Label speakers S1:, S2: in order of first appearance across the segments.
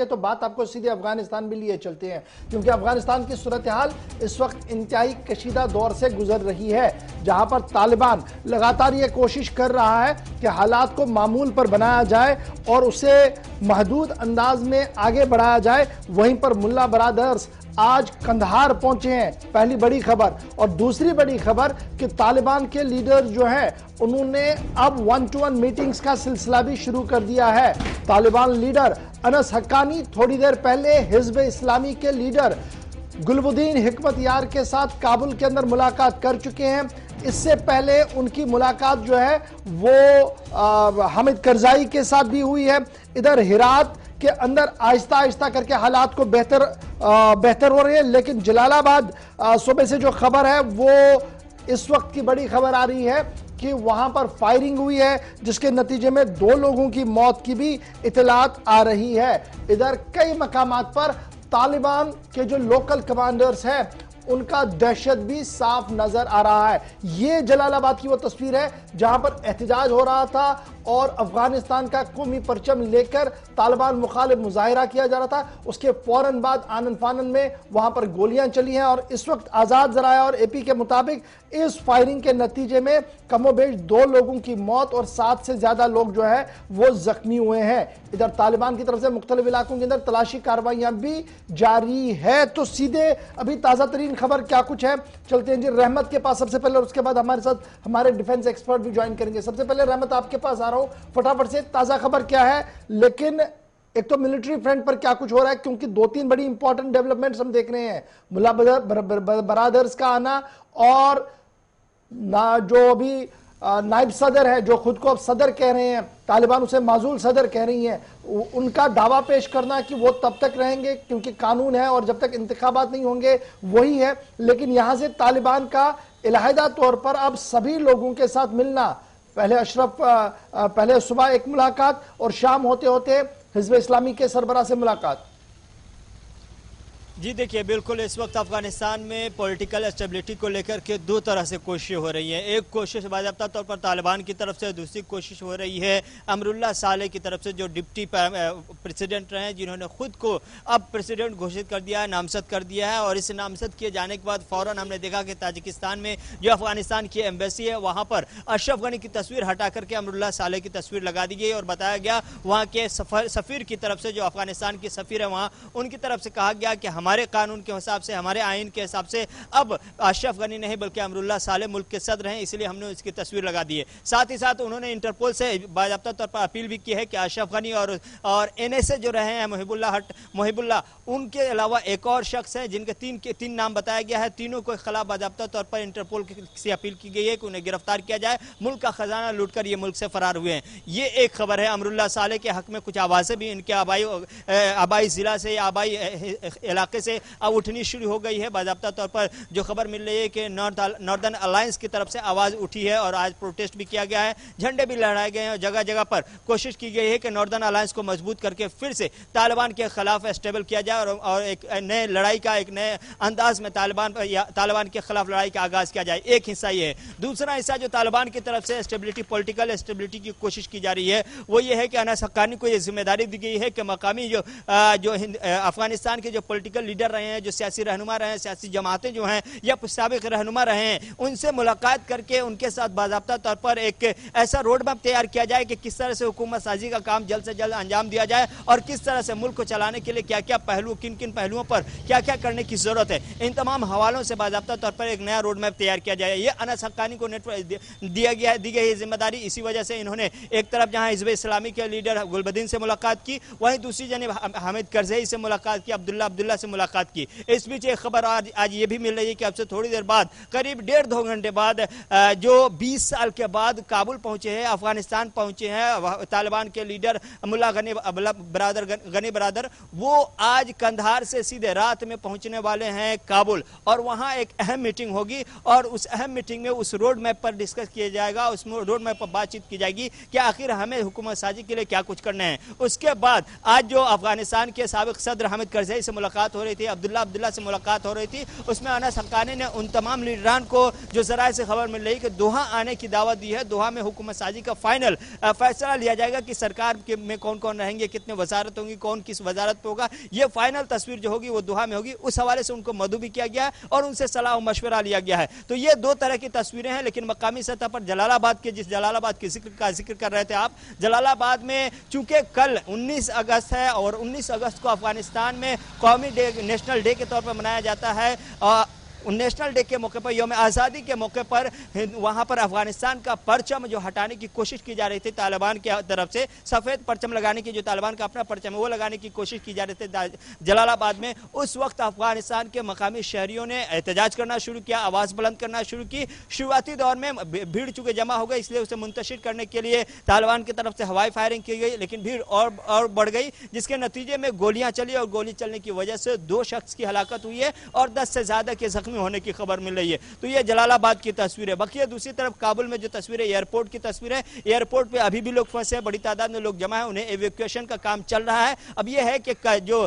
S1: है तो बात आपको सीधे अफगानिस्तान में लिए चलते हैं, क्योंकि अफगानिस्तान की सूरत हाल इस वक्त इंतहाई कशीदा दौर से गुजर रही है, जहां पर तालिबान लगातार ये कोशिश कर रहा है कि हालात को मामूल पर बनाया जाए और उसे महदूद अंदाज में आगे बढ़ाया जाए। वहीं पर मुल्ला बरादर्स आज कंधार पहुंचे हैं, पहली बड़ी खबर। और दूसरी बड़ी खबर कि तालिबान के लीडर जो हैं उन्होंने अब 1-to-1 मीटिंग्स का सिलसिला भी शुरू कर दिया है। तालिबान लीडर अनस हक्कानी थोड़ी देर पहले हिजब इस्लामी के लीडर गुलबुद्दीन हिकमत यार के साथ काबुल के अंदर मुलाकात कर चुके हैं। इससे पहले उनकी मुलाकात जो है वो हामिद करजाई के साथ भी हुई है। इधर हिरात के अंदर आहिस्ता आहिस्ता करके हालात को बेहतर हो रहे हैं, लेकिन जलालाबाद सूबे से जो खबर है वो इस वक्त की बड़ी खबर आ रही है कि वहां पर फायरिंग हुई है, जिसके नतीजे में 2 लोगों की मौत की भी इतलात आ रही है। इधर कई मकामात पर तालिबान के जो लोकल कमांडर्स हैं उनका दहशत भी साफ नजर आ रहा है। यह जलालाबाद की वो तस्वीर है जहां पर एहतजाज हो रहा था और अफगानिस्तान का कौमी परचम लेकर तालिबान मुखालिफ मुजाहिरा किया जा रहा था। उसके फौरन बाद आनन फानन में वहां पर गोलियां चली हैं और इस वक्त आजाद जराया और एपी के मुताबिक इस फायरिंग के नतीजे में कमोबेश 2 लोगों की मौत और 7 से ज्यादा लोग जो है वो जख्मी हुए हैं। इधर तालिबान की तरफ से मुख्तलिफ इलाकों के अंदर तलाशी कार्रवाइयां भी जारी है। तो सीधे अभी ताजा तरीन खबर क्या कुछ है, चलते हैं जी रहमत के पास सबसे पहले, और उसके बाद हमारे साथ हमारे डिफेंस एक्सपर्ट भी ज्वाइन करेंगे। सबसे पहले रहमत आपके पास आ रहा हूं, फटाफट से ताजा खबर क्या है। लेकिन एक तो मिलिट्री फ्रंट पर क्या कुछ हो रहा है, क्योंकि 2-3 बड़ी इंपॉर्टेंट डेवलपमेंट्स हम देख रहे हैं। मुल्ला बरादर्स का आना और जो अभी नायब सदर है, जो खुद को अब सदर कह रहे हैं, तालिबान उसे माजूल सदर कह रही हैं, उनका दावा पेश करना कि वो तब तक रहेंगे क्योंकि कानून है और जब तक इंतखाबात नहीं होंगे वही है। लेकिन यहां से तालिबान का इलाहिदा तौर पर अब सभी लोगों के साथ मिलना, पहले सुबह एक मुलाकात और शाम होते होते हिजब इस्लामी के सरबराह से मुलाकात।
S2: जी देखिए, बिल्कुल इस वक्त अफगानिस्तान में पॉलिटिकल स्टेबिलिटी को लेकर के 2 तरह से कोशिशें हो रही हैं। एक कोशिश बाज़ाब्ता तौर पर तालिबान की तरफ से, दूसरी कोशिश हो रही है अमरुल्लाह साले की तरफ से, जो डिप्टी प्रेसिडेंट रहे हैं, जिन्होंने खुद को अब प्रेसिडेंट घोषित कर दिया है, नामजद कर दिया है। और इस नामजद किए जाने के बाद फ़ौरन हमने देखा कि ताजिकिस्तान में जो अफगानिस्तान की एम्बेसी है वहाँ पर अशरफ गनी की तस्वीर हटा करके अमरुल्लाह साले की तस्वीर लगा दी गई और बताया गया वहाँ के सफ़ीर की तरफ से, जो अफगानिस्तान की सफ़ीर है वहाँ, उनकी तरफ से कहा गया कि हमारे कानून के हिसाब से, हमारे आइन के हिसाब से अब अशरफ गनी नहीं बल्कि अमरुल्लाह साले मुल्क के सदर हैं, इसलिए हमने इसकी तस्वीर लगा दी है। साथ ही साथ उन्होंने इंटरपोल से बाज़ाब्ता तौर पर अपील भी की है कि अशरफ गनी और एनएसए जो रहे हैं मोहिबुल्लाह, उनके अलावा एक और शख्स है जिनके 3 नाम बताया गया है, तीनों के खिलाफ बाज़ाब्ता तौर पर इंटरपोल से अपील की गई है कि उन्हें गिरफ्तार किया जाए। मुल्क का खजाना लूट कर ये मुल्क से फरार हुए हैं। ये एक खबर है। अमरुल्लाह साले के हक में कुछ आवाज़ें भी इनके आबाई जिला से, आबाई इलाके से अब उठनी शुरू हो गई है। बाज़ाब्ता तौर पर जो खबर मिल रही है कि नॉर्दर्न अलायंस की तरफ से आवाज़ उठी है और आज प्रोटेस्ट भी किया गया है, झंडे भी लहराए गए हैं और जगह जगह पर कोशिश की गई है कि नॉर्दर्न अलायंस को मजबूत करके फिर से तालिबान के खिलाफ स्टेबल किया जाए और एक नए लड़ाई का, एक नए अंदाज में तालिबान के खिलाफ लड़ाई का आगाज किया जाए। एक हिस्सा ये है। दूसरा हिस्सा जो तालिबान की तरफ से स्टेबिलिटी, पॉलिटिकल स्टेबिलिटी की कोशिश की जा रही है, वो ये है कि अनस हक्कानी को ये जिम्मेदारी दी गई है कि मकामी जो अफगानिस्तान के जो पॉलिटिकल लीडर रहे हैं, जो सियासी रहनुमा रहे हैं, सियासी जमातें जो हैं या साबिक रहनुमा रहे हैं, उनसे मुलाकात करके उनके साथ बाज़ाब्ता तौर पर एक ऐसा रोड मैप तैयार किया जाए कि किस तरह से हुकूमत साजी का काम जल्द से जल्द अंजाम दिया जाए और किस तरह से मुल्क को चलाने के लिए क्या क्या पहलू, किन किन पहलुओं पर क्या क्या करने की जरूरत है, इन तमाम हवालों से बाज़ाब्ता तौर पर एक नया रोड मैप तैयार किया जाए। ये अनस हक्कानी को दी गई जिम्मेदारी। इसी वजह से इन्होंने एक तरफ जहां हिजब इस्लामी के लीडर गुलबुद्दीन से मुलाकात की, वहीं दूसरी जानिब हामिद करजई से मुलाकात की, अब्दुल्ला से मुलाकात की। इस बीच एक खबर आज ये भी मिल रही है कि अब से थोड़ी देर बाद, करीब 1.5-2 घंटे बाद, जो 20 साल के बाद काबुल पहुंचे हैं, अफगानिस्तान पहुंचे हैं तालिबान के लीडर मुल्ला गनी बरादर, वो आज कंधार से सीधे रात में पहुंचने वाले हैं काबुल और वहां एक अहम मीटिंग होगी और उस अहम मीटिंग में उस रोड मैप पर डिस्कस किया जाएगा, उस रोड मैप पर बातचीत की जाएगी कि आखिर हमें हुकूमत साजी के लिए क्या कुछ करना है। उसके बाद आज जो अफगानिस्तान के साबिक सदर हामिद करजई से मुलाकात हो रही थी, अब्दुल्ला से मुलाकात हो रही थी, उसमें अनस हक्कानी ने उन तमाम लीडरान को जो ज़राए से खबर मिल रही कि दोहा आने की दावत दी है। दोहा में हुकूमत साजी का फाइनल फैसला लिया जाएगा कि सरकार में कौन कौन रहेंगे, कितने वजारत होंगी, कौन किस वजारत पे होगा, ये फाइनल तस्वीर जो होगी वो दोहा में होगी। उस हवाले से उनको मदऊ भी किया गया है और उनसे सलाह और मशवरा लिया गया है। तो ये दो तरह की तस्वीरें हैं। लेकिन मकामी सतह पर जलालाबाद के, जिस जलालाबाद के जिक्र कर रहे थे आप, जलालाबाद में चूंकि कल 19 अगस्त है और 19 अगस्त को अफगानिस्तान में कौमी डे, नेशनल डे के तौर पर मनाया जाता है। नेशनल डे के मौके पर, यौम आज़ादी के मौके पर वहां पर अफगानिस्तान का परचम जो हटाने की कोशिश की जा रही थी तालिबान की तरफ से, सफ़ेद परचम लगाने की, जो तालिबान का अपना परचम है वो लगाने की कोशिश की जा रही थी जलालाबाद में, उस वक्त अफगानिस्तान के मकामी शहरियों ने एहतजाज करना शुरू किया, आवाज़ बुलंद करना शुरू की। शुरुआती दौर में भीड़ चूंकि जमा हो गई, इसलिए उसे मुंतशिर करने के लिए तालिबान की तरफ से हवाई फायरिंग की गई, लेकिन भीड़ और बढ़ गई, जिसके नतीजे में गोलियां चली और गोली चलने की वजह से 2 शख्स की हलाकत हुई है और 10 से ज्यादा के जख्मी होने की खबर मिल रही है। तो ये जलालाबाद की तस्वीर है। बाकी दूसरी तरफ काबुल में जो तस्वीर है, एयरपोर्ट की तस्वीर है, एयरपोर्ट पे अभी भी लोग फंसे हैं, बड़ी तादाद में लोग जमा है, उन्हें एवेक्यूएशन का काम चल रहा है। अब ये है कि जो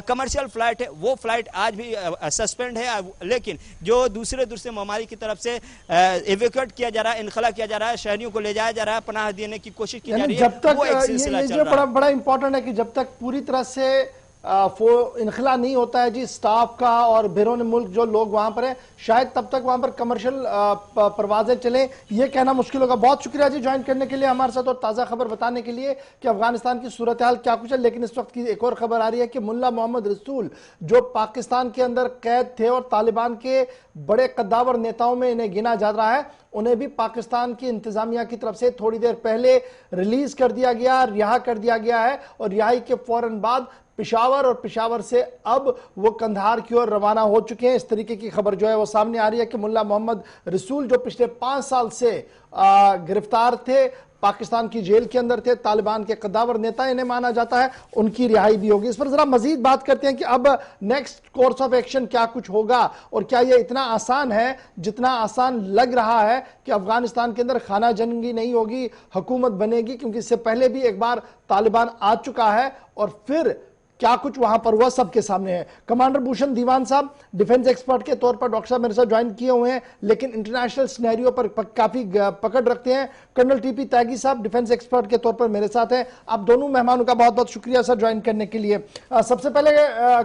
S2: कमर्शियल फ्लाइट है वो फ्लाइट आज भी सस्पेंड है, लेकिन जो दूसरे ममालिक की तरफ से एवेक्यूएट किया जा रहा है, इनखला किया जा रहा है, शहरियों को ले जाया जा रहा है, पनाह देने की कोशिश की जा रही है।
S1: जब तक ये बड़ा इंपॉर्टेंट है कि जब तक पूरी तरह से इनखला नहीं होता है जी स्टाफ का और बैरून मुल्क जो लोग वहां पर हैं, शायद तब तक वहां पर कमर्शियल परवाजें चलें, ये कहना मुश्किल होगा। बहुत शुक्रिया जी ज्वाइन करने के लिए हमारे साथ और ताज़ा खबर बताने के लिए कि अफगानिस्तान की सूरत हाल क्या कुछ है। लेकिन इस वक्त की एक और खबर आ रही है कि मुल्ला मोहम्मद रसूल जो पाकिस्तान के अंदर कैद थे और तालिबान के बड़े कद्दावर नेताओं में इन्हें गिना जा रहा है, उन्हें भी पाकिस्तान की इंतजामिया की तरफ से थोड़ी देर पहले रिलीज कर दिया गया, रिहा कर दिया गया है और रिहाई के फौरन बाद पिशावर और पिशावर से अब वो कंधार की ओर रवाना हो चुके हैं। इस तरीके की खबर जो है वो सामने आ रही है कि मुल्ला मोहम्मद रसूल जो पिछले 5 साल से गिरफ्तार थे, पाकिस्तान की जेल के अंदर थे, तालिबान के कद्दावर नेता इन्हें माना जाता है, उनकी रिहाई भी होगी। इस पर जरा मजीद बात करते हैं कि अब नेक्स्ट कोर्स ऑफ एक्शन क्या कुछ होगा और क्या यह इतना आसान है जितना आसान लग रहा है कि अफगानिस्तान के अंदर खाना जंगी नहीं होगी, हुकूमत बनेगी, क्योंकि इससे पहले भी एक बार तालिबान आ चुका है और फिर क्या कुछ वहां पर हुआ सबके सामने है। कमांडर भूषण दीवान साहब डिफेंस एक्सपर्ट के तौर पर डॉक्टर साहब मेरे साथ ज्वाइन किए हुए हैं, लेकिन इंटरनेशनल सिनेरियो पर काफी पकड़ रखते हैं। कर्नल टीपी त्यागी साहब डिफेंस एक्सपर्ट के तौर पर मेरे साथ हैं। आप दोनों मेहमानों का बहुत बहुत शुक्रिया सर ज्वाइन करने के लिए। सबसे पहले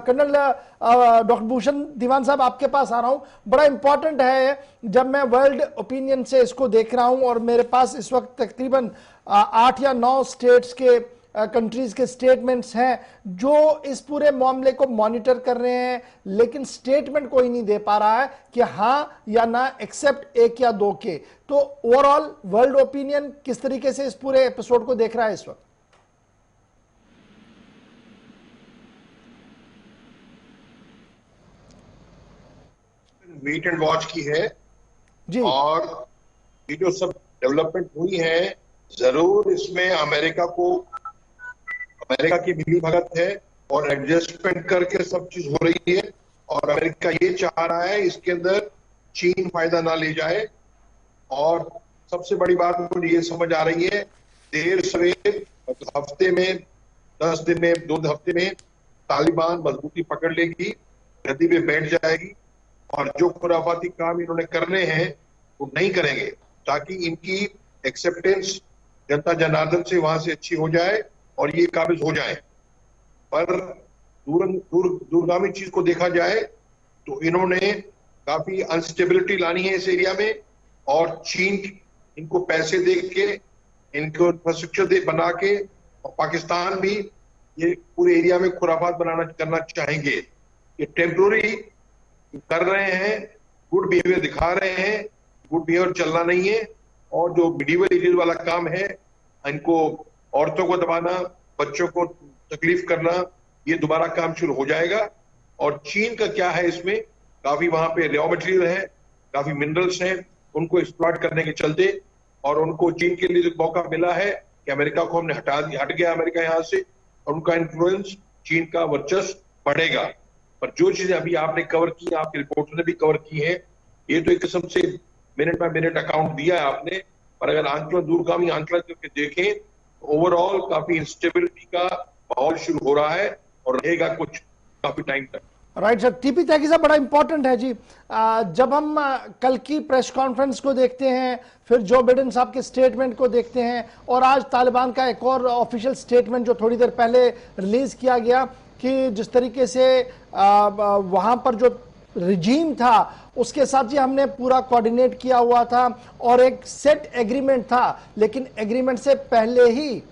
S1: कर्नल डॉक्टर भूषण दीवान साहब आपके पास आ रहा हूं। बड़ा इंपॉर्टेंट है, जब मैं वर्ल्ड ओपिनियन से इसको देख रहा हूं और मेरे पास इस वक्त तकरीबन 8 या 9 स्टेट्स के कंट्रीज के स्टेटमेंट्स हैं जो इस पूरे मामले को मॉनिटर कर रहे हैं, लेकिन स्टेटमेंट कोई नहीं दे पा रहा है कि हां या ना, एक्सेप्ट 1 या 2 के। तो ओवरऑल वर्ल्ड ओपिनियन किस तरीके से इस पूरे एपिसोड को देख रहा है इस वक्त?
S3: वेट एंड वॉच की है
S1: जी,
S3: और ये जो सब डेवलपमेंट हुई है, जरूर इसमें अमेरिका की मिली भगत है और एडजस्टमेंट करके सब चीज हो रही है। और अमेरिका ये चाह रहा है इसके अंदर चीन फायदा ना ले जाए। और सबसे बड़ी बात मुझे ये समझ आ रही है, देर सवेर हफ्ते में 10 दिन में 2 हफ्ते में तालिबान मजबूती पकड़ लेगी, गद्दी पे बैठ जाएगी और जो खुराफाती काम इन्होंने करने हैं वो नहीं करेंगे, ताकि इनकी एक्सेप्टेंस जनता जनार्दन से वहां से अच्छी हो जाए और ये काबिज हो जाए। पर दूरगामी चीज को देखा जाए तो इन्होंने काफी अनस्टेबिलिटी लानी है इस एरिया में, और चीन इनको पैसे दे के, इनको इंफ्रास्ट्रक्चर बना के, और पाकिस्तान भी ये पूरे एरिया में खुराफात करना चाहेंगे। ये टेम्पोररी कर रहे हैं, गुड बिहेवियर दिखा रहे हैं, गुड बिहेवियर चलना नहीं है। और जो मिडिवल एरिया वाला काम है, इनको औरतों को दबाना, बच्चों को तकलीफ करना, ये दोबारा काम शुरू हो जाएगा। और चीन का क्या है इसमें, काफी वहां पे रॉ मटेरियल है, काफी मिनरल्स हैं, उनको एक्सप्लॉइट करने के चलते, और उनको चीन के लिए जो मौका मिला है कि अमेरिका को हमने हट गया अमेरिका यहाँ से, और उनका इन्फ्लुएंस, चीन का वर्चस्व बढ़ेगा। पर जो चीजें अभी आपने कवर की, आपकी रिपोर्ट ने भी कवर की है, ये तो एक किस्म से मिनट बाय मिनट अकाउंट दिया है आपने, पर अगर आंकलन, दूरगामी आंकलन करके देखें तो ओवरऑल काफी इंस्टेबिलिटी का माहौल शुरू हो रहा है और रहेगा कुछ काफी टाइम तक।
S1: राइट सर, टीपी त्यागी साहब बड़ा इंपॉर्टेंट है जी। जब हम कल की प्रेस कॉन्फ्रेंस को देखते हैं, फिर जो बिडेन साहब के स्टेटमेंट को देखते हैं, और आज तालिबान का एक और ऑफिशियल स्टेटमेंट जो थोड़ी देर पहले रिलीज किया गया कि जिस तरीके से वहां पर जो रिजीम था उसके साथ जी हमने पूरा कोऑर्डिनेट किया हुआ था और एक सेट एग्रीमेंट था, लेकिन एग्रीमेंट से पहले ही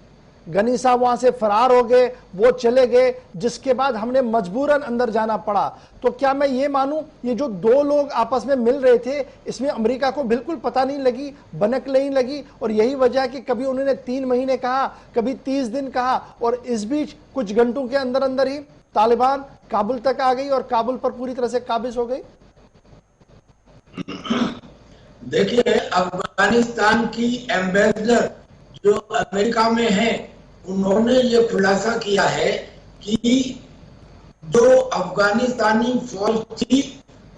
S1: गनी साहब वहां से फरार हो गए, वो चले गए, जिसके बाद हमने मजबूरन अंदर जाना पड़ा। तो क्या मैं ये मानूं, ये जो दो लोग आपस में मिल रहे थे, इसमें अमेरिका को बिल्कुल पता नहीं लगी, बनक नहीं लगी, और यही वजह है कि कभी उन्होंने 3 महीने कहा, कभी 30 दिन कहा, और इस बीच कुछ घंटों के अंदर अंदर ही तालिबान काबुल तक आ गई और काबुल पर पूरी तरह से काबिज हो गई।
S4: देखिए, अफगानिस्तान की एम्बेसडर जो अमेरिका में है, उन्होंने ये खुलासा किया है कि जो अफगानिस्तानी फौज थी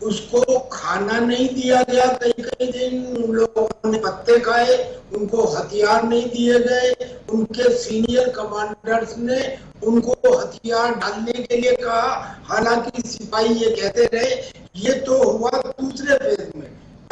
S4: उसको खाना नहीं दिया गया, कई दिन उन लोगों ने पत्ते खाए, उनको हथियार नहीं दिए गए, उनके सीनियर कमांडर्स ने उनको हथियार डालने के लिए कहा, हालांकि सिपाही ये कहते रहे। ये तो हुआ दूसरे फेज में।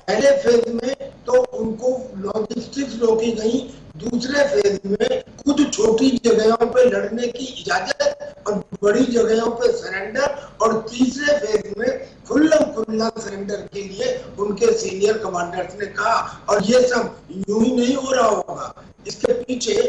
S4: पहले फेज में तो उनको लॉजिस्टिक्स रोकी गई, दूसरे फेज में कुछ छोटी जगहों पे लड़ने की इजाजत और बड़ी जगहों पे सरेंडर, और तीसरे फेज में खुल्ला सरेंडर के लिए उनके सीनियर कमांडर्स ने कहा। और ये सब यूं ही नहीं हो रहा होगा, इसके पीछे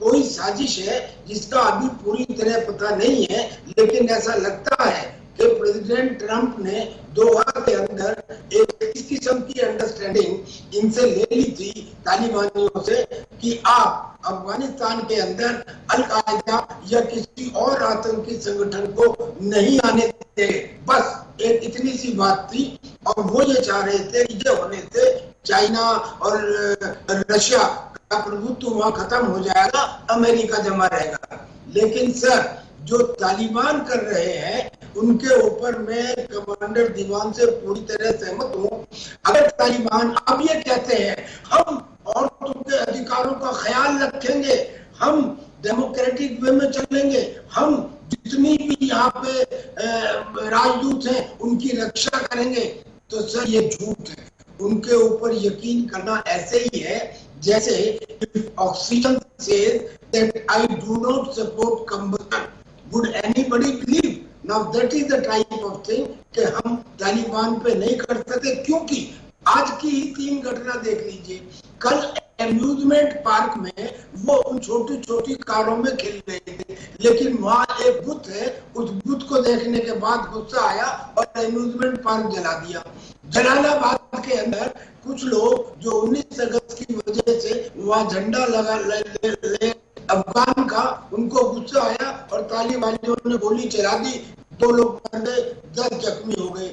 S4: कोई साजिश है जिसका अभी पूरी तरह पता नहीं है, लेकिन ऐसा लगता है कि प्रेसिडेंट ट्रंप ने दोहा के अंदर एक इस किस्म की अंडरस्टैंडिंग इनसे ले ली थी, तालिबानियों से, कि आप अफगानिस्तान के अंदर अल-कायदा या किसी और आतंकी संगठन को नहीं आने देंगे। बस एक इतनी सी बात थी, और वो ये चाह रहे थे कि ये होने से चाइना और रशिया का प्रभुत्व वहां खत्म हो जाएगा, अमेरिका जमा रहेगा। लेकिन सर, जो तालिबान कर रहे हैं उनके ऊपर मैं कमांडर दीवान से पूरी तरह सहमत हूँ। अगर तालिबान अब ये कहते हैं हम औरतों के अधिकारों का ख्याल रखेंगे, हम डेमोक्रेटिक वे में चलेंगे, हम जितनी भी यहाँ पे राजदूत हैं उनकी रक्षा करेंगे, तो सर ये झूठ है। उनके ऊपर यकीन करना ऐसे ही है जैसे oxygen says that I do not support combustion. Would anybody believe? Now that is the type of thing कि हम तालिबान पे नहीं कर सकते, क्योंकि आज की ही 3 घटना देख लीजिए। कल एम्यूजमेंट पार्क में वो उन छोटी छोटी कारों में खेल रहे थे, लेकिन वहाँ एक बुत है, उस बुत को देखने के बाद गुस्सा आया और एम्यूजमेंट पार्क जला दिया। जलालाबाद के अंदर कुछ लोग जो 19 अगस्त की वजह से वहाँ झंडा लगा ले अफगान का, उनको गुस्सा आया और तालिबानियों ने गोली चला दी, 2 लोग मर गए, 10 जख्मी हो गए।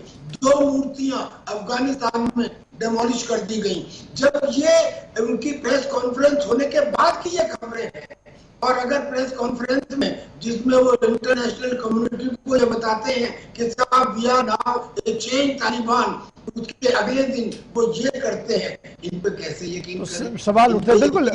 S4: 2 मूर्तियां अफगानिस्तान में डेमोलिश कर दी गई। जब ये उनकी प्रेस कॉन्फ्रेंस होने के बाद की ये खबरें हैं, और अगर प्रेस कॉन्फ्रेंस में जिसमें वो इंटरनेशनल कम्युनिटी को ये बताते हैं कि साहब we are now a change Taliban, उसके अगले दिन वो ये करते हैं, इन पे कैसे यकीन करें?
S1: सवाल उठते हैं। बिल्कुल,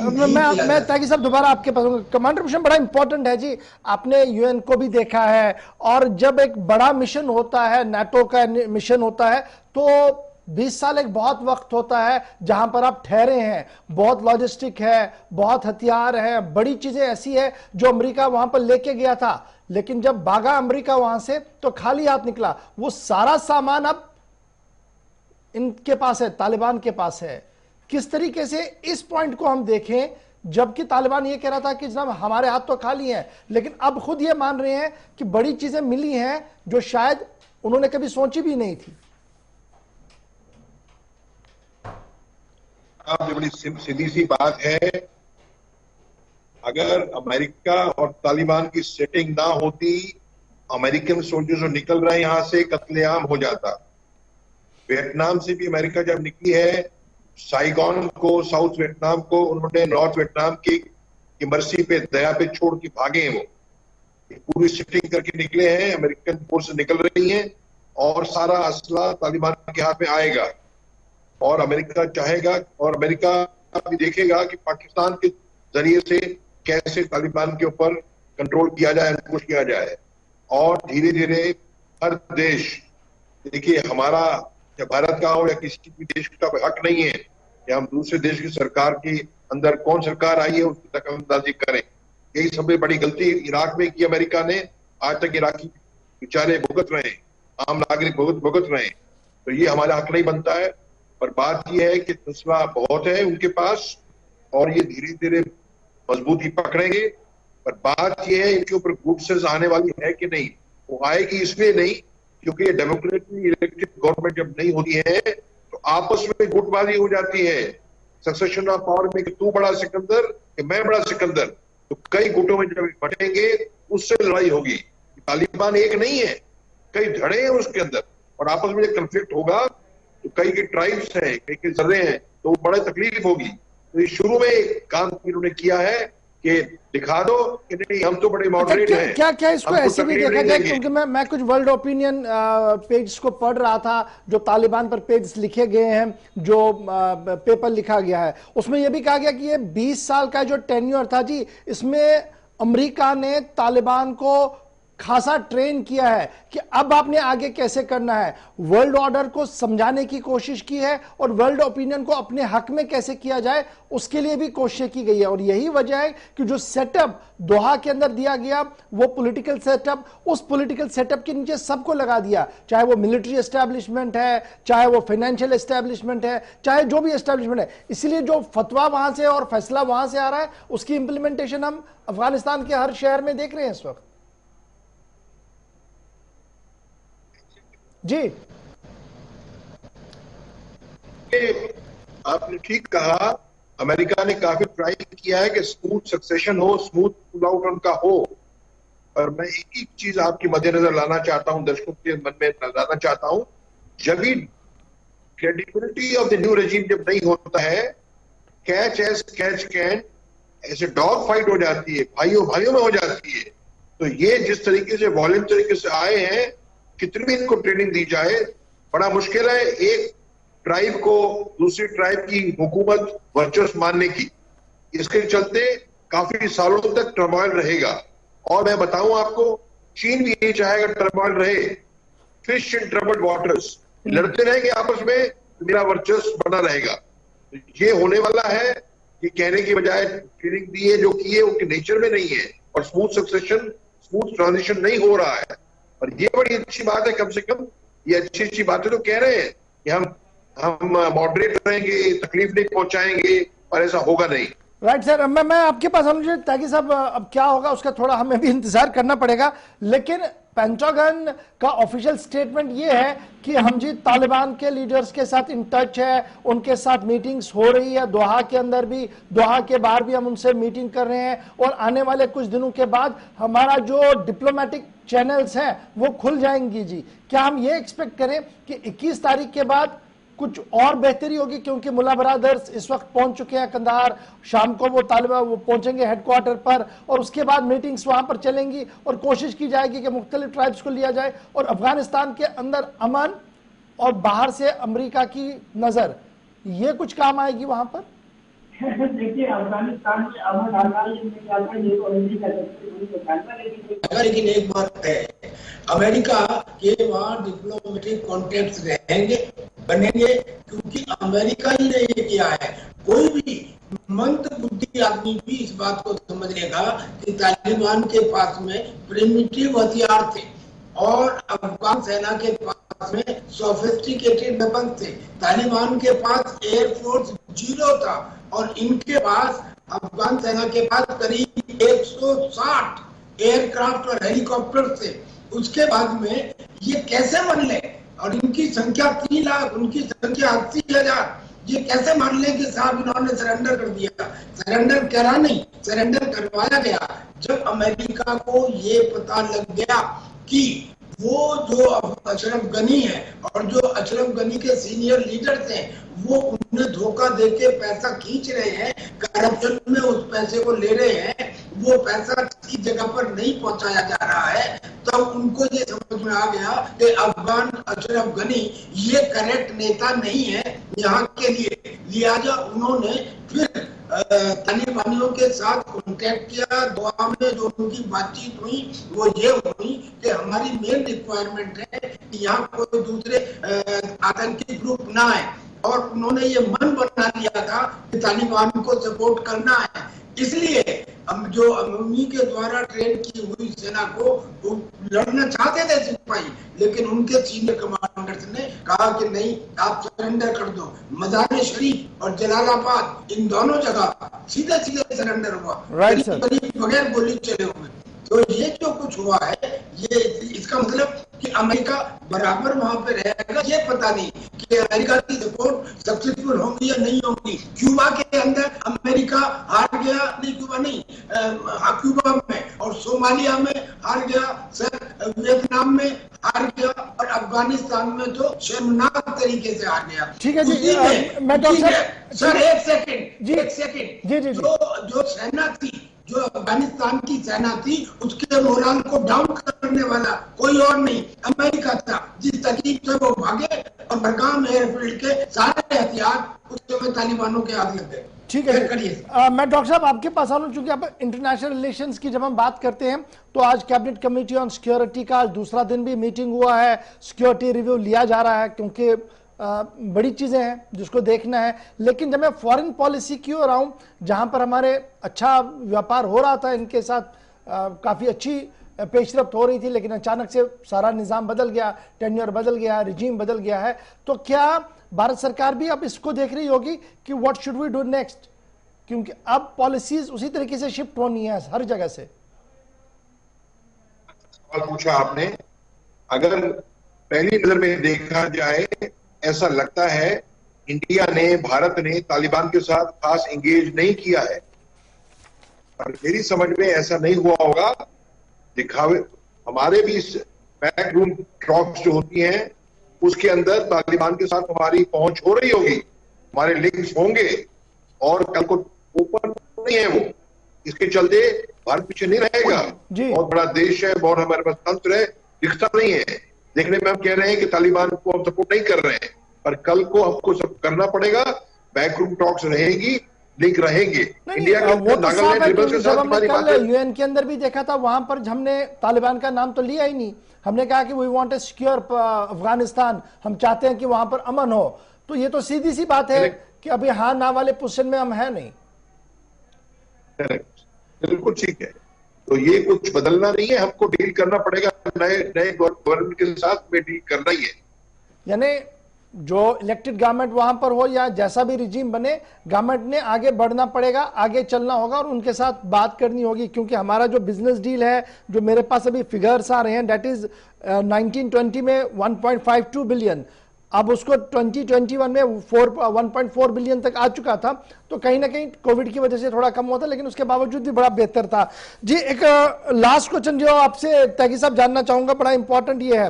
S1: मैं त्यागी साहब दोबारा आपके पास हूँ। कमांडर मिशन बड़ा इंपॉर्टेंट है जी, आपने यूएन को भी देखा है, और जब एक बड़ा मिशन होता है, नाटो का मिशन होता है, तो 20 साल एक बहुत वक्त होता है जहां पर आप ठहरे हैं, बहुत लॉजिस्टिक है, बहुत हथियार है, बड़ी चीजें ऐसी है जो अमेरिका वहां पर लेके गया था, लेकिन जब भागा अमेरिका वहां से तो खाली हाथ निकला। वो सारा सामान अब इनके पास है, तालिबान के पास है। किस तरीके से इस पॉइंट को हम देखें, जबकि तालिबान ये कह रहा था कि जनाब हमारे हाथ तो खाली हैं, लेकिन अब खुद ये मान रहे हैं कि बड़ी चीजें मिली हैं जो शायद उन्होंने कभी सोची भी नहीं थी।
S3: अब बड़ी सीधी सी बात है, अगर अमेरिका और तालिबान की सेटिंग ना होती, अमेरिकन सोल्जर्स जो निकल रहे हैं यहां से कत्लेआम हो जाता। वियतनाम से भी अमेरिका जब निकली है, साइगॉन को, साउथ वियतनाम को उन्होंने नॉर्थ वियतनाम की मर्जी पे, दया पे छोड़ के भागे हैं। वो पूरी सेटिंग करके निकले हैं, अमेरिकन फोर्स निकल रही हैं, और सारा असला तालिबान के हाथ में आएगा। और अमेरिका चाहेगा, और अमेरिका भी देखेगा कि पाकिस्तान के जरिए से कैसे तालिबान के ऊपर कंट्रोल किया जाए, अंकुश किया जाए, और धीरे धीरे हर देश, देखिए हमारा या भारत का हो या किसी भी देश का कोई हक नहीं है कि हम दूसरे देश की सरकार के अंदर कौन सरकार आई है उसकी दखलंदाजी करें। यही सबसे बड़ी गलती इराक में की अमेरिका ने। आज तक इराकी बेचारे भुगत रहे, आम नागरिक भुगत रहे, तो ये हमारा हक नहीं बनता है। पर बात यह है कि फैसला बहुत है उनके पास और ये धीरे धीरे मजबूती पकड़ेंगे। पर बात यह है इनके ऊपर गुड आने वाली है कि नहीं। वो आएगी इसलिए नहीं क्योंकि ये डेमोक्रेटिकली इलेक्टेड गवर्नमेंट जब नहीं होती है तो आपस में गुटबाजी हो जाती है, सक्सेशन ऑफ पावर में कि तू बड़ा सिकंदर कि मैं बड़ा सिकंदर, तो कई गुटों में जब बटेंगे उससे लड़ाई होगी। तालिबान एक नहीं है, कई धड़े हैं उसके अंदर और आपस में कंफ्लिक्ट होगा तो कई के ट्राइब्स हैं, कई के जर्रे हैं, तो बड़ी तकलीफ होगी। तो शुरू में काम इन्होंने किया है कि दिखा दो कि नहीं हम तो बड़े मॉडरेट हैं।
S1: क्या इसको ऐसे भी देखा जाए, क्योंकि मैं कुछ वर्ल्ड ओपिनियन पेज को पढ़ रहा था जो तालिबान पर पेज लिखे गए हैं, जो पेपर लिखा गया है, उसमें यह भी कहा गया कि ये 20 साल का जो टेन्योर था जी, इसमें अमेरिका ने तालिबान को खासा ट्रेन किया है कि अब आपने आगे कैसे करना है, वर्ल्ड ऑर्डर को समझाने की कोशिश की है और वर्ल्ड ओपिनियन को अपने हक में कैसे किया जाए उसके लिए भी कोशिश की गई है। और यही वजह है कि जो सेटअप दोहा के अंदर दिया गया वो पॉलिटिकल सेटअप, उस पॉलिटिकल सेटअप के नीचे सबको लगा दिया, चाहे वो मिलिट्री एस्टैब्लिशमेंट है, चाहे वो फाइनेंशियल एस्टैब्लिशमेंट है, चाहे जो भी एस्टैब्लिशमेंट है। इसलिए जो फतवा वहां से और फैसला वहां से आ रहा है उसकी इंप्लीमेंटेशन हम अफगानिस्तान के हर शहर में देख रहे हैं इस वक्त। जी
S3: आपने ठीक कहा, अमेरिका ने काफी ट्राई किया है कि स्मूथ सक्सेशन हो, स्मूथ पुल आउट उनका हो। और मैं एक ही चीज आपकी मद्देनजर लाना चाहता हूं, दर्शकों के मन में लाना चाहता हूं, जब भी credibility of the new regime जब नहीं होता है, कैच एज कैच कैन, ऐसे डॉग फाइट हो जाती है, भाइयों भाइयों में हो जाती है। तो ये जिस तरीके से वॉलेंट तरीके से आए हैं, कितनी भी इनको ट्रेनिंग दी जाए बड़ा मुश्किल है एक ट्राइब को दूसरी ट्राइब की हुकूमत वर्चस्व मानने की। इसके चलते काफी सालों तक टर्मोइल रहेगा। और मैं बताऊं आपको, चीन भी यही चाहेगा टर्मोइल रहे, फिश इन ट्रबल्ड वाटर्स, लड़ते रहेंगे आपस में, मेरा वर्चस्व बना रहेगा। तो ये होने वाला है, ये कहने की बजाय ट्रेनिंग दी है जो की है उनके नेचर में नहीं है और स्मूथ सक्सेशन, स्मूथ ट्रांजिशन नहीं हो रहा है। और ये बड़ी अच्छी बात है, कम से कम ये अच्छी बातें तो कह रहे हैं कि हम मॉडरेट रहेंगे, तकलीफ नहीं पहुंचाएंगे, और ऐसा होगा नहीं।
S1: राइट सर, मैं आपके पास आऊंगा ताकि साहब अब क्या होगा उसका थोड़ा हमें भी इंतजार करना पड़ेगा। लेकिन पेंटागन का ऑफिशियल स्टेटमेंट ये है कि हम जी तालिबान के लीडर्स के साथ इन टच है, उनके साथ मीटिंग्स हो रही है, दोहा के अंदर भी, दोहा के बाहर भी हम उनसे मीटिंग कर रहे हैं और आने वाले कुछ दिनों के बाद हमारा जो डिप्लोमेटिक चैनल्स हैं वो खुल जाएंगी जी। क्या हम ये एक्सपेक्ट करें कि 21 तारीख के बाद कुछ और बेहतरी होगी, क्योंकि मुल्ला ब्रदर्स इस वक्त पहुंच चुके हैं कंधार, शाम को वो तालिबान वो पहुंचेंगे हेडक्वार्टर पर और उसके बाद मीटिंग्स वहां पर चलेंगी और कोशिश की जाएगी कि मुख्तलिफ ट्राइब्स को लिया जाए और अफगानिस्तान के अंदर अमन और बाहर से अमेरिका की नजर, ये कुछ काम आएगी वहां पर।
S5: देखिए अफगानिस्तान में अमन आना ये तो अमेरिका लेकिन
S4: एक बात है, अमेरिका के वहाँ डिप्लोमेटिक कॉन्टेक्ट रहेंगे, बनेंगे, क्योंकि अमेरिका ही ने ये किया है। कोई भी मंद बुद्धि आदमी भी इस बात को समझ लेगा कि तालिबान के पास में प्रिमिटिव हथियार थे और अफगान सेना के पास में सोफिस्टिकेटेड वेपन थे। तालिबान के पास एयरफोर्स 0 था और इनके पास, अफगान सेना के पास करीब 160 एयरक्राफ्ट और हेलीकॉप्टर थे। उसके बाद में ये कैसे मान ले, और इनकी संख्या 3 लाख, उनकी संख्या 80,000, ये कैसे मान ले कि साहब इन्होंने सरेंडर कर दिया। सरेंडर करा नहीं, सरेंडर करवाया गया जब अमेरिका को ये पता लग गया कि वो जो अशरफ गनी है और जो अशरफ गनी के सीनियर लीडर्स हैं वो उन्हें धोखा देके पैसा खींच रहे हैं, करप्शन में उस पैसे को ले रहे हैं, वो पैसा किसी जगह पर नहीं पहुंचाया जा रहा है, तब तो उनको ये समझ में आ गया कि अफगान अशरफ गनी ये करेक्ट नेता नहीं है यहाँ के लिए। लिहाजा उन्होंने फिर तालिबानियों के साथ कॉन्टेक्ट किया। दोहा में जो उनकी बातचीत हुई वो ये हुई कि हमारी मेन रिक्वायरमेंट है कि यहाँ कोई दूसरे आतंकी ग्रुप ना आए, और उन्होंने ये मन बना लिया था कि तालिबान को सपोर्ट करना है। इसलिए हम जो अमूमी के द्वारा ट्रेन की हुई सेना को लड़ना चाहते थे सिपाही, लेकिन उनके सीनियर कमांडर्स ने कहा कि नहीं, आप सरेंडर कर दो। मज़ार शरीफ और जलालाबाद इन दोनों जगह सीधे सीधे सरेंडर हुआ, बगैर गोली चले हुए। तो ये जो कुछ हुआ है, ये इसका मतलब कि अमेरिका बराबर वहां पे रहेगा, ये पता नहीं कि अमेरिका की सपोर्ट सक्सेसफुल होंगी या नहीं होंगी। क्यूबा के अंदर अमेरिका हार गया, नहीं क्यूबा नहीं, क्यूबा में, और सोमालिया में हार गया सर, वियतनाम में हार गया, और अफगानिस्तान में तो शर्मनाक तरीके से हार गया।
S1: ठीक है जी, मैं
S4: सर एक सेकंड, जो सेना थी, जो अफगानिस्तान की सेना थी, उसके मोराल को डाउन करने वाला कोई और नहीं, अमेरिका था। जिस तरकीब से वो भागे और बरगाम एयरफील्ड के सारे हथियार उस समय तालिबानों के हाथ लग गए।
S1: ठीक है, मैं डॉक्टर साहब आपके पास आ रहा हूं, चूंकि आप इंटरनेशनल रिलेशंस की जब हम बात करते हैं तो आज कैबिनेट कमेटी ऑन सिक्योरिटी का आज दूसरा दिन भी मीटिंग हुआ है, सिक्योरिटी रिव्यू लिया जा रहा है, क्योंकि बड़ी चीजें हैं जिसको देखना है। लेकिन जब मैं फॉरेन पॉलिसी की ओर आऊं, जहां पर हमारे अच्छा व्यापार हो रहा था, इनके साथ काफी अच्छी पेशरफ्त हो रही थी, लेकिन अचानक से सारा निजाम बदल गया, टेन्योर बदल गया, रिजीम बदल गया है, तो क्या भारत सरकार भी अब इसको देख रही होगी कि what should we do next, क्योंकि अब पॉलिसीज उसी तरीके से शिफ्ट होनी है हर जगह से।
S3: सवाल पूछा आपने, अगर पहली नजर में देखा जाए, ऐसा लगता है इंडिया ने, भारत ने तालिबान के साथ खास एंगेज नहीं किया है, पर मेरी समझ में ऐसा नहीं हुआ होगा। दिखावे हमारे भी बैक रूम टॉक्स जो होती हैं, उसके अंदर तालिबान के साथ हमारी पहुंच हो रही होगी, हमारे लिंक्स होंगे, और कल को ओपन नहीं है वो, इसके चलते भारत पीछे नहीं रहेगा। बहुत बड़ा देश है, बहुत हमारे पास तंत्र है, दिखता नहीं है। देखने में हम कह रहे हैं कि तालिबान को हम सपोर्ट नहीं कर रहे हैं, पर कल को हमको सब करना पड़ेगा, बैकरूम टॉक्स रहेगी, लिंक रहेंगे। इंडिया का
S1: वो तो साफ है, जब हमने कल यूएन के अंदर भी देखा था, वहां पर हमने तालिबान का नाम तो लिया ही नहीं, हमने कहा कि we want a secure Afghanistan, हम चाहते हैं कि वहां पर अमन हो। तो ये तो सीधी सी बात है कि अभी हाँ ना वाले पोजीशन में हम है नहीं।
S3: बिल्कुल ठीक है, तो ये कुछ बदलना नहीं है, हमको डील करना पड़ेगा, नए गवर्नमेंट के साथ में डील करना ही है।
S1: यानी जो इलेक्टेड गवर्नमेंट वहां पर हो या जैसा भी रिजीम बने, गवर्नमेंट ने आगे बढ़ना पड़ेगा, आगे चलना होगा और उनके साथ बात करनी होगी, क्योंकि हमारा जो बिजनेस डील है, जो मेरे पास अभी फिगर्स आ रहे हैं, दैट इज 1920 में 1.52 बिलियन, अब उसको 2021 में 1.4 बिलियन तक आ चुका था। तो कहीं ना कहीं कोविड की वजह से थोड़ा कम हुआ था, लेकिन उसके बावजूद भी बड़ा बेहतर था। जी, एक लास्ट क्वेश्चन जो आपसे तैगी साहब जानना चाहूंगा, बड़ा इंपॉर्टेंट ये है,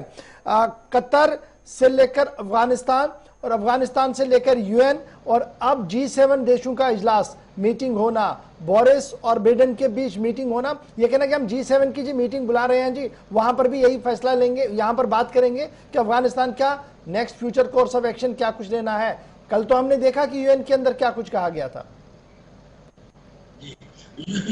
S1: कतर से लेकर अफगानिस्तान और अफगानिस्तान से लेकर यूएन और अब G7 देशों का इजलास, मीटिंग होना, बोरिस और बिडेन के बीच मीटिंग होना, ये कहना कि हम G7 की जी मीटिंग बुला रहे हैं जी, वहां पर भी यही फैसला लेंगे, यहां पर बात करेंगे कि अफगानिस्तान का next future course of action क्या कुछ लेना है। कल तो हमने देखा कि यूएन के अंदर क्या कुछ कहा गया था।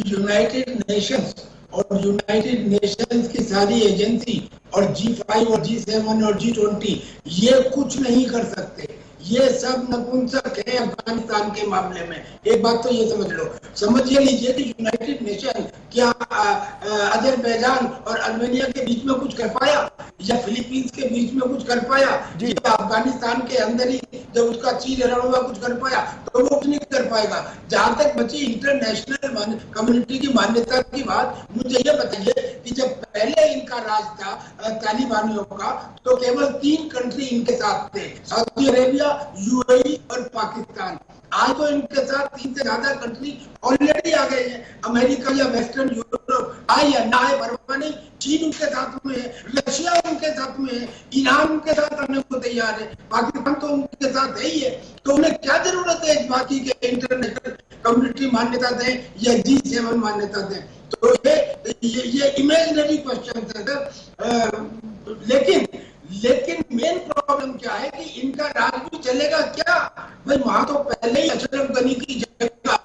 S4: यूनाइटेड नेशंस और यूनाइटेड नेशंस की सारी एजेंसी और G5 और G7 और G20 ये कुछ नहीं कर सकते, ये सब नपुंसक है अफगानिस्तान के मामले में। एक बात तो ये समझ लीजिए कि यूनाइटेड नेशन क्या अजरबैजान और अर्मेनिया के बीच में कुछ कर पाया या फिलीपींस के बीच में कुछ कर पाया, या अफगानिस्तान के अंदर ही जब उसका चीज हुआ कुछ कर पाया, तो वो कुछ नहीं कर पाएगा। जहां तक बची इंटरनेशनल कम्युनिटी की मान्यता की बात, मुझे ये बताइए कि जब पहले इनका राज था तालिबानियों का, तो केवल 3 कंट्री इनके साथ थे, सऊदी अरेबिया, यूएई और पाकिस्तान। आज तो इनके साथ 3 से ज्यादा कंट्री ऑलरेडी आ गए हैं। अमेरिका या वेस्टर्न यूरोप आए या ना आए परवाह नहीं, चीन उनके साथ में है, रशिया उनके साथ में है, ईरान उनके साथ आने को तैयार है, पाकिस्तान तो उनके साथ है ही है। तो उन्हें क्या जरूरत है बाकी के इंटरनेशनल कम्युनिटी मान्यता दें या G7 मान्यता दें? तो ये इमेजिनरी क्वेश्चन है। लेकिन मेन प्रॉब्लम क्या है कि इनका राज भी चलेगा क्या? भाई वहां तो पहले ही अशरफ गनी की जगह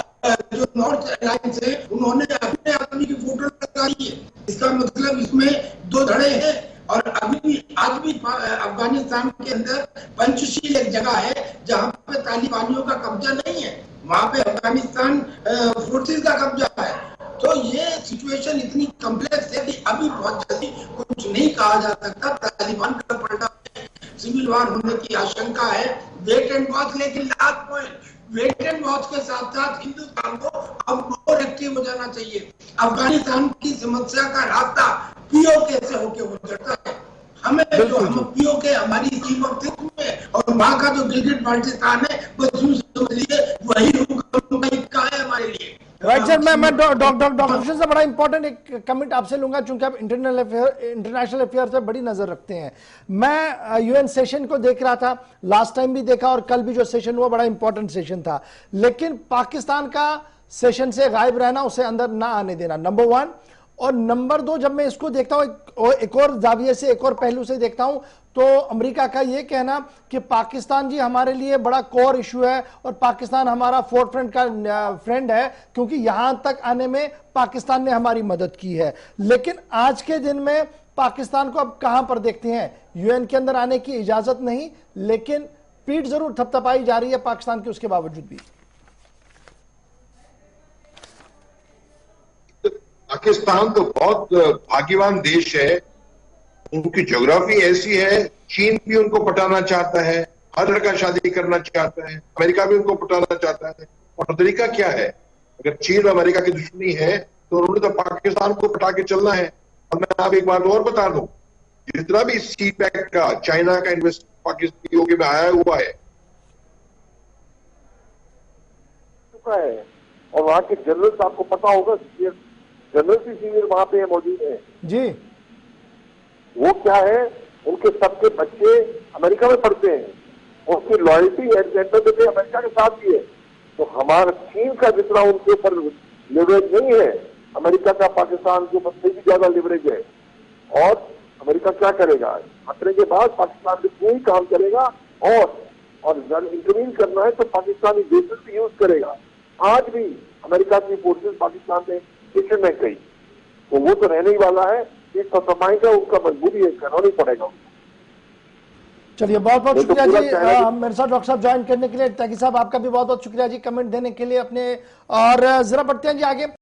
S4: जो नॉर्थ अलायंस है, उन्होंने अपने आदमी की फोटो लगा दी है। इसका मतलब इसमें 2 धड़े हैं और अभी भी आज भी अफगानिस्तान के अंदर पंचशील एक जगह है जहां पे तालिबानियों का कब्जा नहीं है, वहां पे अफगानिस्तान फोर्सेस का कब्जा है। तो ये सिचुएशन इतनी कॉम्प्लेक्स है कि अभी बहुत जल्दी कुछ नहीं कहा जा सकता। तालिबान का पलटा सिविल वार होने की आशंका है। वेट एंड वॉच, लेकिन last point, wait and watch के साथ साथ हिंदुस्तान को अब और एक्टिव हो जाना चाहिए। अफगानिस्तान की समस्या का रास्ता पीओके से होके गुजरता है। हमें जो हम पीओके हमारी चीफ ऑफ स्टेट में और वहां का जो गिलगिट बाल्टिस्तान है, बस यूं समझ लीजिए वही हुक्म है हमारे लिए।
S1: राइट सर, मैं डॉक्टर से बड़ा इंपॉर्टेंट एक कमेंट आपसे लूंगा, चूंकि आप इंटरनेशनल अफेयर से बड़ी नजर रखते हैं। मैं यूएन सेशन को देख रहा था, लास्ट टाइम भी देखा और कल भी जो सेशन हुआ बड़ा इंपॉर्टेंट सेशन था, लेकिन पाकिस्तान का सेशन से गायब रहना, उसे अंदर ना आने देना, नंबर 1। और नंबर 2, जब मैं इसको देखता हूं एक और जाविये से, एक और पहलू से देखता हूं, तो अमेरिका का यह कहना कि पाकिस्तान जी हमारे लिए बड़ा कोर इशू है और पाकिस्तान हमारा फोरफ्रंट का फ्रेंड है, क्योंकि यहां तक आने में पाकिस्तान ने हमारी मदद की है। लेकिन आज के दिन में पाकिस्तान को अब कहां पर देखते हैं? यूएन के अंदर आने की इजाजत नहीं, लेकिन पीठ जरूर थपथपाई जा रही है पाकिस्तान की, उसके बावजूद भी।
S3: पाकिस्तान तो बहुत भाग्यवान देश है, उनकी ज्योग्राफी ऐसी है। चीन भी उनको पटाना चाहता है, हर लड़का शादी करना चाहता है, अमेरिका भी उनको पटाना चाहता है। और तरीका क्या है? अगर चीन और अमेरिका की दुश्मनी है तो उन्होंने तो पाकिस्तान को पटा के चलना है। और मैं आप एक बात और बता दूं, जितना भी सीपैक का चाइना का इन्वेस्ट पाकिस्तान में आया हुआ है
S6: और वहां के जनरल आपको पता होगा, जनरल भी सीनियर वहां पे मौजूद है
S1: जी।
S6: वो क्या है, उनके सबके बच्चे अमेरिका में पढ़ते हैं, उनकी लॉयल्टी एंड अमेरिका के साथ भी है। तो हमारा चीन का जितना उनके ऊपर लिवरेज नहीं है, अमेरिका का पाकिस्तान के ऊपर से भी ज्यादा लिवरेज है। और अमेरिका क्या करेगा, खतरे के बाद पाकिस्तान में कोई काम करेगा और इंटरवीन करना है तो पाकिस्तानी बेसिस भी यूज करेगा। आज भी अमेरिका की फोर्सेस पाकिस्तान में किचन में गई, तो वो तो रहने ही वाला है। इस का उनका मजबूरी है, करना नहीं पड़ेगा।
S1: चलिए, बहुत बहुत शुक्रिया जी मेरे साथ डॉक्टर साहब ज्वाइन करने के लिए। त्यागी साहब, आपका भी बहुत बहुत शुक्रिया जी कमेंट देने के लिए अपने। और जरा बढ़ते हैं जी आगे।